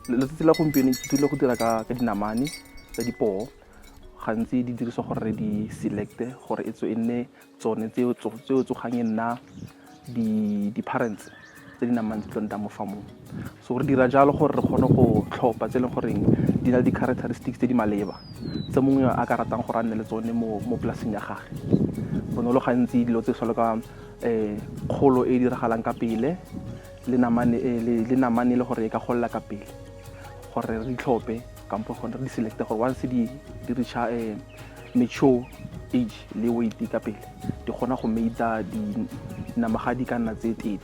letsatsi la gompieno ke tlile go dira ka dinamane tsa dipoo gantsi di diriswa gore di selecte gore e nne tsone tseo tsogang e nna di-parents tse di namang tse tlo mo famong. So re dira jalo gore re kgone go tlhopha tse e leng goreng di na le di-characteristics tse di maleba tse mongwe a ka ratang gore a nne le tsone mo polaseng ya gage. Bonolo gantsi dilo tse solo ka kgolo e diragalang ka pele le namane le gore e ka golela ka pele gore re ditlhophe kampo gore re di-selecte gore once di reacha mature age le weight ka pele di kgona go meita dinamagadi ka nna tse 30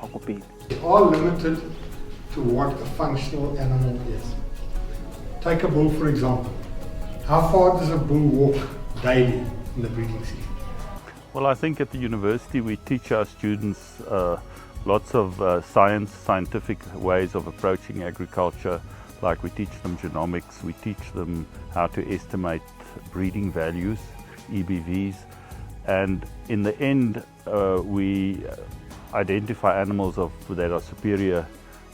ga go pele. All limited to what a functional animal is. Take a bull for example. How far does a bull walk daily in the breeding season? Well, I think at the university we teach our students lots of scientific ways of approaching agriculture. Like we teach them genomics, we teach them how to estimate breeding values, EBVs, and in the end we identify animals that are superior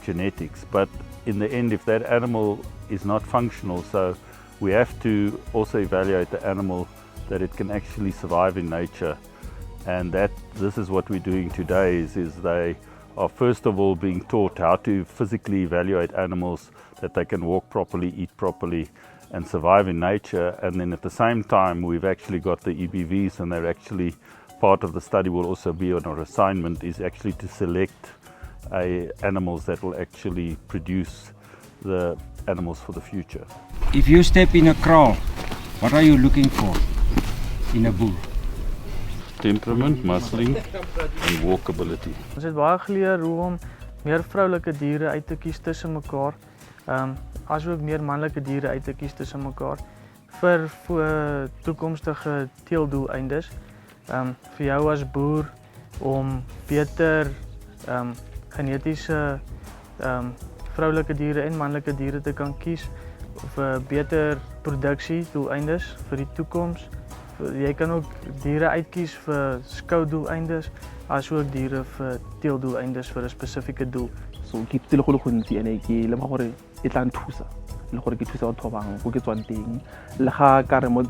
genetics. But in the end, if that animal is not functional, so we have to also evaluate the animal that it can actually survive in nature. And this is what we're doing today is they are first of all being taught how to physically evaluate animals that they can walk properly, eat properly and survive in nature. And then at the same time we've actually got the EBVs, and they're actually part of the study will also be on our assignment is actually to select animals that will actually produce the animals for the future. If you step in a kraal, what are you looking for in a bull? Temperament, muscling and walkability. Ons het baie geleer hoe om meer vroulike diere uit te kies tussen mekaar, asook meer manlike diere uit te kies tussen mekaar vir toekomstige teeldoeleindes. Vir jou as boer om beter genetiese vroulike diere en manlike diere te kan kies vir beter produksiedoeleindes vir die toekoms. Jy kan ook diere uitkies vir skoutdoeleindes asook diere vir teeldoeleindes vir 'n spesifieke doel. So ke itsile go le gontsi ene ke lemoga gore e tla nthusa le gore ke thusa batho ba bangwe go ke tswang teng le ga ka re mo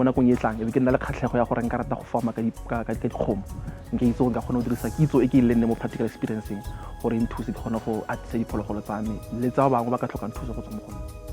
nakong e tlang e be ke nna le kgatlhego ya gore nka rata go fama ka dikgomo nka itse gore nka kgona go dirisa kitso e ke lenne mo practical experienceng gore e nthuse ke kgona go atisa diphologolo tsa me le tsa bangwe ba ka tlhokang thuso go tswa mo go nna.